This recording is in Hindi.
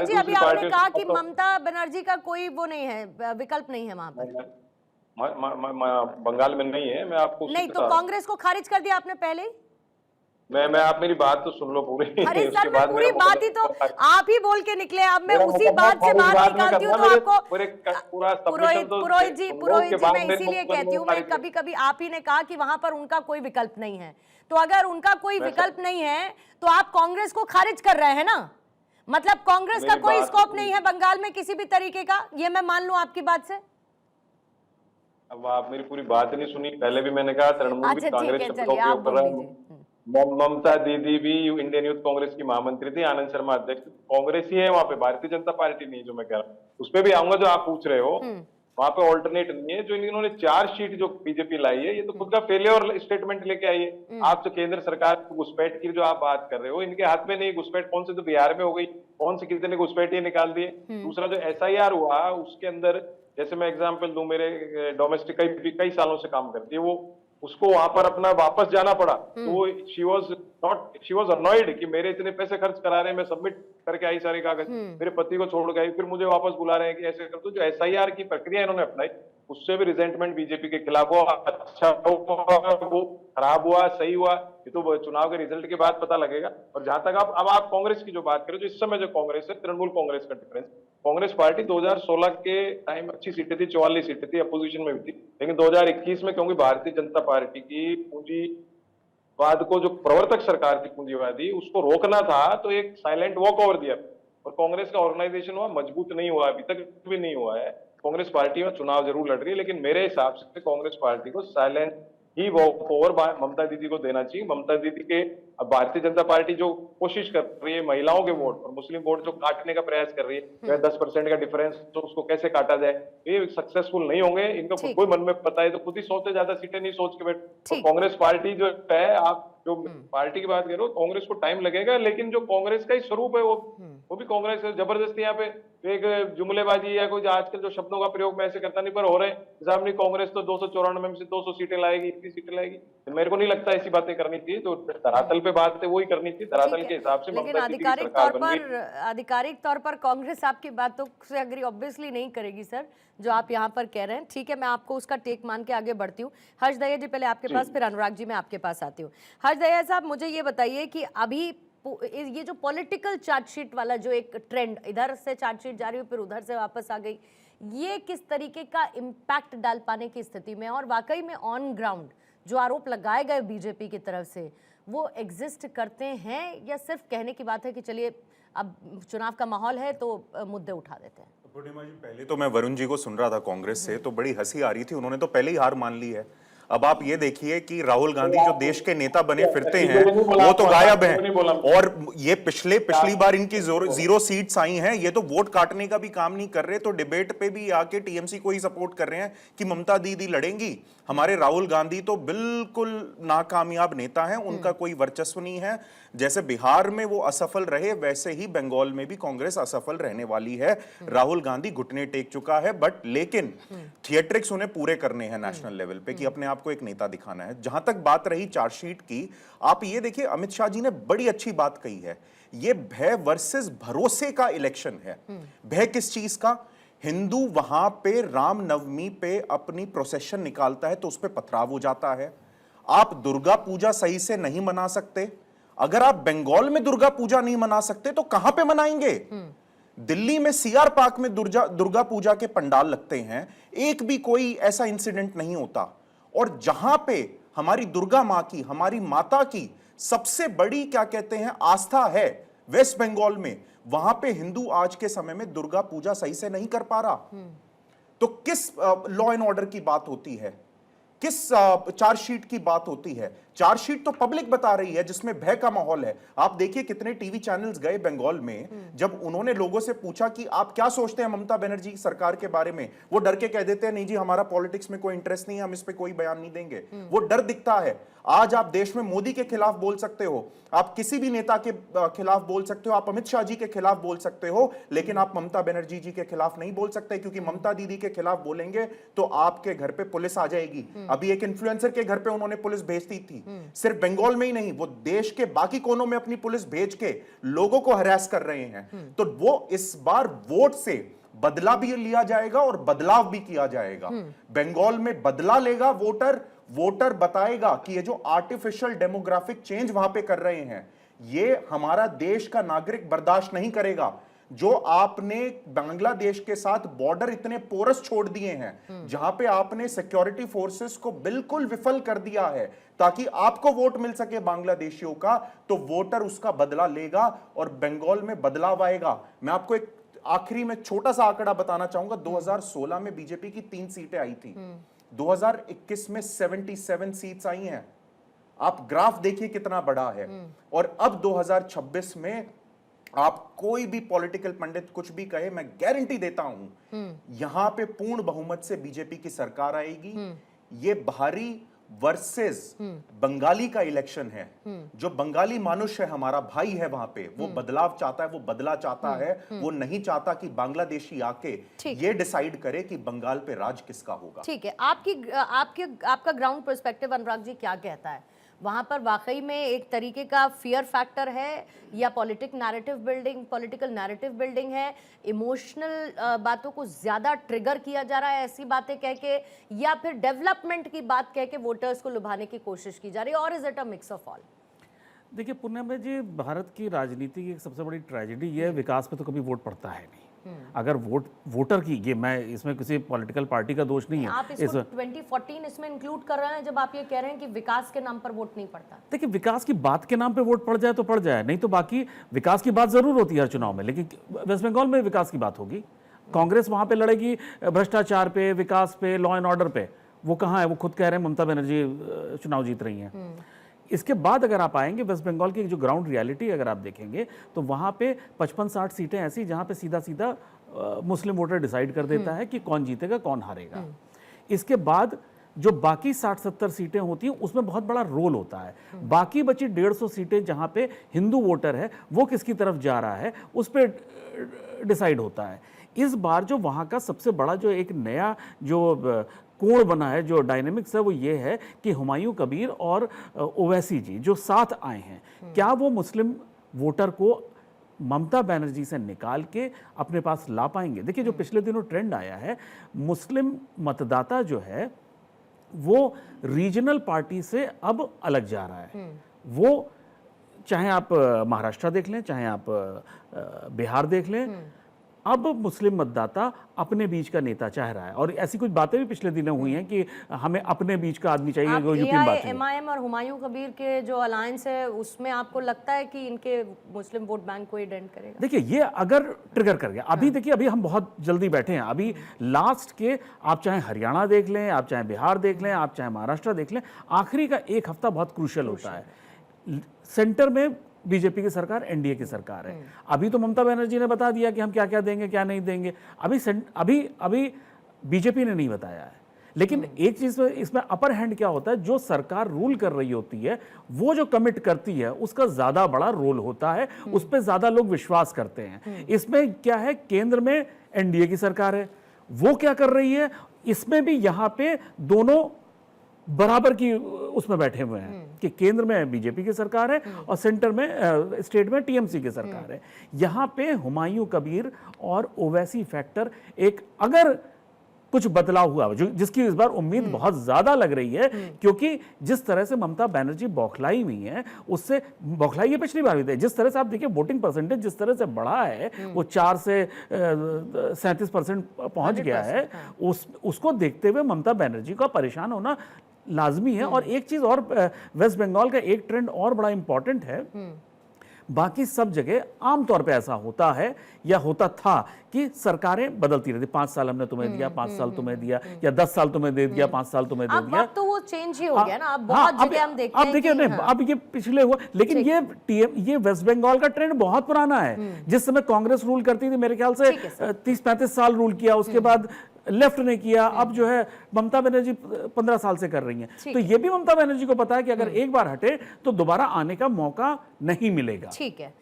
जी, अभी आपने कहा कि ममता बनर्जी का कोई वो नहीं है, विकल्प नहीं है वहां पर। बंगाल में नहीं है, मैं आपको नहीं तो कांग्रेस को खारिज कर दिया आपने पहले ही। मैं आप मेरी बात तो सुन लो पूरी। अरे उसके सर, मैं बाद पूरी बात ही तो आप ही बोल के निकले। अब मैं मेरा उसी मुकदमा बात से खारिज बात बाद में निकालती हूँ करना, तो मेरे आपको पूरे पूरा सबमिशन तो पुरोहित जी, सुन लो, उसके बाद मैं मेरे इसीलिए मुकदमे कहती को हूँ, मैं खारिज कभी कभी आप ही ने कहा कि वहां पर उनका कोई विकल्प नहीं है, तो अगर उनका कोई विकल्प नहीं है तो आप कांग्रेस को खारिज कर रहे हैं ना। मतलब कांग्रेस का कोई स्कोप नहीं है बंगाल में किसी भी तरीके का, ये मैं मान लूं आपकी बात से। अब आप मेरी पूरी बात नहीं सुनी। पहले भी मैंने कहा तृणमूल भी अच्छा ठीक कांग्रेस है, शब्द का चलिए आप उपयोग कर बोल रहा है। दीजिए। ममता दीदी भी इंडियन यूथ कांग्रेस की महामंत्री थी, आनंद शर्मा अध्यक्ष। कांग्रेस ही है वहां पे, भारतीय जनता पार्टी नहीं, जो मैं कह रहा हूँ उस पर भी आऊंगा जो आप पूछ रहे हो। वहां पे ऑल्टरनेट नहीं है। जो इन्होंने चार्जशीट जो बीजेपी लाई है, ये तो खुद का फेलियर स्टेटमेंट लेके आई है। आप जो केंद्र सरकार घुसपैठ की जो आप बात कर रहे हो, इनके हाथ में नहीं घुसपैठ। कौन से तो बिहार में हो गई, कौन से कितने घुसपैठ ये निकाल दिए। दूसरा जो एसआईआर हुआ उसके अंदर, जैसे मैं एग्जांपल दूं, मेरे डोमेस्टिक कई सालों से काम करती है वो, उसको वहां पर अपना वापस जाना पड़ा तो वो शी वाज अनॉयड कि मेरे इतने पैसे खर्च करा रहे हैं, मैं सबमिट करके आई सारे कागज, मेरे पति को छोड़ गई, फिर मुझे वापस बुला रहे हैं कि ऐसे कर दो। जो एसआईआर की प्रक्रिया इन्होंने अपनाई, उससे भी रिजेंटमेंट बीजेपी के खिलाफ हुआ। अच्छा हुआ, वो खराब हुआ, सही हुआ, ये तो चुनाव के रिजल्ट के बाद पता लगेगा। और जहां तक अब आप कांग्रेस की जो बात करें, जो इस समय जो कांग्रेस है, तृणमूल कांग्रेस का डिफरेंस, कांग्रेस पार्टी 2016 के टाइम अच्छी सीटें थी, 44 सीटें थी, अपोजिशन में भी थी। लेकिन 2021 में क्योंकि भारतीय जनता पार्टी की पूंजीवाद को, जो प्रवर्तक सरकार की पूंजीवादी, उसको रोकना था, तो एक साइलेंट वॉक ओवर दिया। और कांग्रेस का ऑर्गेनाइजेशन हुआ मजबूत नहीं हुआ, अभी तक भी नहीं हुआ है। कांग्रेस पार्टी में चुनाव जरूर लड़ रही है, लेकिन मेरे हिसाब से कांग्रेस पार्टी को साइलेंट ही वॉक ओवर ममता दीदी को देना चाहिए। ममता दीदी के, अब भारतीय जनता पार्टी जो कोशिश कर रही है महिलाओं के वोट और मुस्लिम वोट जो काटने का प्रयास कर रही है, 10% का डिफरेंस, तो उसको कैसे काटा जाए, ये सक्सेसफुल नहीं होंगे। इनको खुद को मन में पता है, तो खुद ही 100 से ज्यादा सीटें नहीं सोच के बैठ। तो कांग्रेस पार्टी जो है, आप जो पार्टी की बात करो, कांग्रेस को टाइम लगेगा, लेकिन जो कांग्रेस का ही स्वरूप है वो भी कांग्रेस जबरदस्ती यहाँ पे एक जुमलेबाजी या कोई आजकल जो शब्दों का प्रयोग मैं ऐसे करता नहीं, पर हो रहे हैं। साहब नहीं, कांग्रेस तो 294 में से 200 सीटें लाएगी, इतनी सीटें लाएगी, तो मेरे को नहीं लगता ऐसी बातें करनी चाहिए। तो धरातल पे बात है वही करनी चाहिए, धरातल के हिसाब से। लेकिन आधिकारिक तौर पर कांग्रेस आपकी बातों से अग्री ऑब्वियसली नहीं करेगी सर, जो आप यहाँ पर कह रहे हैं। ठीक है, मैं आपको उसका टेक मान के आगे बढ़ती हूँ। हर्ष दहिया जी पहले आपके पास, फिर अनुराग जी मैं आपके पास आती हूँ। हर्ष दहिया साहब, मुझे ये बताइए कि अभी ये जो पॉलिटिकल चार्जशीट वाला जो एक ट्रेंड, इधर से चार्जशीट जा रही है फिर उधर से वापस आ गई, ये किस तरीके का इम्पैक्ट डाल पाने की स्थिति में, और वाकई में ऑन ग्राउंड जो आरोप लगाए गए बीजेपी की तरफ से वो एग्जिस्ट करते हैं, या सिर्फ कहने की बात है कि चलिए अब चुनाव का माहौल है तो मुद्दे उठा देते हैं? पूर्णिमा जी, पहले तो मैं वरुण जी को सुन रहा था कांग्रेस से, तो बड़ी हंसी आ रही थी, उन्होंने तो पहले ही हार मान ली है। अब आप ये देखिए कि राहुल गांधी जो देश के नेता बने फिरते हैं वो तो गायब हैं, और ये पिछली बार इनकी 0 सीट्स आई हैं, ये तो वोट काटने का भी काम नहीं कर रहे, तो डिबेट पे भी आके टीएमसी को ही सपोर्ट कर रहे हैं कि ममता दीदी लड़ेंगी। हमारे राहुल गांधी तो बिल्कुल नाकामयाब नेता हैं, उनका कोई वर्चस्व नहीं है। जैसे बिहार में वो असफल रहे, वैसे ही बंगाल में भी कांग्रेस असफल रहने वाली है। राहुल गांधी घुटने टेक चुका है, बट लेकिन थिएट्रिक्स उन्हें पूरे करने हैं नेशनल लेवल पे कि अपने आप को एक नेता दिखाना है। जहां तक बात रही चार्जशीट की, आप ये देखिए, अमित शाह जी ने बड़ी अच्छी बात कही है, ये भय वर्सेस भरोसे का इलेक्शन है। भय किस चीज का? हिंदू वहां पे रामनवमी पे अपनी प्रोसेशन निकालता है तो उस पर पथराव हो जाता है। आप दुर्गा पूजा सही से नहीं मना सकते, अगर आप बंगाल में दुर्गा पूजा नहीं मना सकते तो कहां पे मनाएंगे? दिल्ली में सीआर पार्क में दुर्गा पूजा के पंडाल लगते हैं, एक भी कोई ऐसा इंसिडेंट नहीं होता। और जहां पे हमारी दुर्गा मां की, हमारी माता की सबसे बड़ी क्या कहते हैं आस्था है, वेस्ट बंगाल में, वहां पे हिंदू आज के समय में दुर्गा पूजा सही से नहीं कर पा रहा। तो किस लॉ एंड ऑर्डर की बात होती है, किस चार्जशीट की बात होती है? चार्जशीट तो पब्लिक बता रही है जिसमें भय का माहौल है। आप देखिए कितने टीवी चैनल्स गए बंगाल में, जब उन्होंने लोगों से पूछा कि आप क्या सोचते हैं ममता बनर्जी सरकार के बारे में, वो डर के कह देते हैं नहीं जी हमारा पॉलिटिक्स में कोई इंटरेस्ट नहीं है, हम इस पे कोई बयान नहीं देंगे। वो डर दिखता है। आज आप देश में मोदी के खिलाफ बोल सकते हो, आप किसी भी नेता के खिलाफ बोल सकते हो, आप अमित शाह जी के खिलाफ बोल सकते हो, लेकिन आप ममता बनर्जी जी के खिलाफ नहीं बोल सकते, क्योंकि ममता दीदी के खिलाफ बोलेंगे तो आपके घर पे पुलिस आ जाएगी। अभी एक इन्फ्लुएंसर के घर पे उन्होंने पुलिस भेज दी थी, सिर्फ बंगाल में ही नहीं, वो देश के बाकी कोनों में अपनी पुलिस भेज के लोगों को हरास कर रहे हैं। तो वो इस बार वोट से बदला भी लिया जाएगा और बदलाव भी किया जाएगा। बंगाल में बदला लेगा वोटर, वोटर बताएगा कि ये जो आर्टिफिशियल डेमोग्राफिक चेंज वहां पे कर रहे हैं, ये हमारा देश का नागरिक बर्दाश्त नहीं करेगा। जो आपने बांग्लादेश के साथ बॉर्डर इतने पोरस छोड़ दिए हैं, जहां पे आपने सिक्योरिटी फोर्सेस को बिल्कुल विफल कर दिया है ताकि आपको वोट मिल सके बांग्लादेशियों का, तो वोटर उसका बदला लेगा और बंगाल में बदलाव आएगा। मैं आपको एक आखिरी में छोटा सा आंकड़ा बताना चाहूंगा। 2016 में बीजेपी की 3 सीटें आई थी, 2021 में 77 सीट्स आई हैं। आप ग्राफ देखिए कितना बड़ा है। और अब 2026 में आप कोई भी पॉलिटिकल पंडित कुछ भी कहे, मैं गारंटी देता हूं यहां पे पूर्ण बहुमत से बीजेपी की सरकार आएगी। ये भारी वर्सेस बंगाली का इलेक्शन है। जो बंगाली मनुष्य है, हमारा भाई है वहां पे, वो बदलाव चाहता है, वो बदला चाहता है। वो नहीं चाहता कि बांग्लादेशी आके ये डिसाइड करे कि बंगाल पे राज किसका होगा। ठीक है, आपका ग्राउंड पर्सपेक्टिव अनुराग जी क्या कहता है? वहां पर वाकई में एक तरीके का फियर फैक्टर है या पॉलिटिकल नैरेटिव बिल्डिंग है, इमोशनल बातों को ज्यादा ट्रिगर किया जा रहा है ऐसी बातें कह के, या फिर डेवलपमेंट की बात कह के वोटर्स को लुभाने की कोशिश की जा रही है, और is it a mix of all? देखिए पूर्णिमा जी, भारत की राजनीति की एक सबसे बड़ी ट्रेजेडी ये है, विकास पे तो कभी वोट पड़ता है नहीं। अगर वोटर की, ये मैं इसमें किसी पॉलिटिकल पार्टी का दोष नहीं है। आप इसको 2014 इसमें इंक्लूड कर रहे हैं जब आप ये कह रहे हैं कि विकास के नाम पर वोट नहीं पड़ता? देखिए, विकास की बात के नाम पे वोट पड़ जाए तो पड़ जाए, नहीं तो बाकी विकास की बात जरूर होती है हर चुनाव में, लेकिन वेस्ट बंगाल में विकास की बात होगी। कांग्रेस वहां पे लड़ेगी भ्रष्टाचार पे, विकास पे, लॉ एंड ऑर्डर पे। वो कहाँ है? वो खुद कह रहे हैं ममता बनर्जी चुनाव जीत रही हैं। इसके बाद अगर आप आएंगे वेस्ट बंगाल की जो ग्राउंड रियलिटी अगर आप देखेंगे तो वहाँ पे 55-60 सीटें ऐसी जहाँ पे सीधा सीधा मुस्लिम वोटर डिसाइड कर देता है कि कौन जीतेगा कौन हारेगा। इसके बाद जो बाकी 60-70 सीटें होती हैं उसमें बहुत बड़ा रोल होता है। बाकी बची 150 सीटें जहाँ पे हिंदू वोटर है वो किसकी तरफ जा रहा है उस पर डिसाइड होता है। इस बार जो वहाँ का सबसे बड़ा जो एक नया जो कोण बना है, जो डायनेमिक्स है, वो ये है कि हुमायूं कबीर और ओवैसी जी जो साथ आए हैं, क्या वो मुस्लिम वोटर को ममता बनर्जी से निकाल के अपने पास ला पाएंगे? देखिए, जो पिछले दिनों ट्रेंड आया है, मुस्लिम मतदाता जो है वो रीजनल पार्टी से अब अलग जा रहा है। वो चाहे आप महाराष्ट्र देख लें, चाहे आप बिहार देख लें, अब मुस्लिम मतदाता अपने बीच का नेता चाह रहा है। और ऐसी कुछ बातें भी पिछले दिनों हुई हैं कि हमें अपने बीच का आदमी चाहिए। आप यूपी में बात एमआईएम और हुमायूं कबीर के जो अलायंस है उसमें आपको लगता है कि इनके मुस्लिम वोट बैंक को डेंट करेगा? देखिए, ये अगर ट्रिगर कर गया, अभी देखिए, अभी हम बहुत जल्दी बैठे हैं। अभी लास्ट के आप चाहे हरियाणा देख लें, आप चाहे बिहार देख लें, आप चाहे महाराष्ट्र देख लें, आखिरी का एक हफ्ता बहुत क्रूशियल होता है। सेंटर में बीजेपी की सरकार, एनडीए की सरकार है। अभी तो ममता बनर्जी ने बता दिया कि हम क्या क्या देंगे क्या नहीं देंगे। अभी बीजेपी ने नहीं बताया है। लेकिन एक चीज इसमें अपर हैंड क्या होता है, जो सरकार रूल कर रही होती है वो जो कमिट करती है उसका ज्यादा बड़ा रोल होता है, उस पर ज्यादा लोग विश्वास करते हैं। इसमें क्या है, केंद्र में एनडीए की सरकार है, वो क्या कर रही है, इसमें भी यहां पे दोनों बराबर की उसमें बैठे हुए हैं कि केंद्र में बीजेपी की सरकार है और सेंटर में स्टेट में टीएमसी की सरकार है। यहां पे हुमायूं कबीर और ओवैसी फैक्टर एक अगर कुछ बदलाव हुआ जो जिसकी इस बार उम्मीद बहुत ज्यादा लग रही है, क्योंकि जिस तरह से ममता बनर्जी बौखलाई हुई है उससे बौखलाई ये पिछली बार हुई थी। जिस तरह से आप देखिए वोटिंग परसेंटेज जिस तरह से बढ़ा है, वो 4 से 37% पहुंच गया है। उसको देखते हुए ममता बनर्जी का परेशान होना लाजमी है। और एक चीज और, वेस्ट बंगाल का एक ट्रेंड और बड़ा इंपॉर्टेंट है, बाकी सब जगह आमतौर पे ऐसा होता है या होता था कि सरकारें बदलती रहती, 5 साल हमने तुम्हें दिया, 5 साल तुम्हें दिया, या 10 साल तुम्हें दे दिया, 5 साल तुम्हें दे दिया। अब तो वो चेंज ही हो गया ना, अब बहुत जगह हम देखते हैं। अब देखिए, अब ये पिछले हुआ, लेकिन ये वेस्ट बंगाल का ट्रेंड बहुत पुराना है। जिस समय कांग्रेस रूल करती थी, मेरे ख्याल से 30-35 साल रूल किया, उसके बाद लेफ्ट ने किया, अब जो है ममता बनर्जी 15 साल से कर रही हैं। तो ये भी ममता बनर्जी को पता है कि अगर एक बार हटे तो दोबारा आने का मौका नहीं मिलेगा। ठीक है।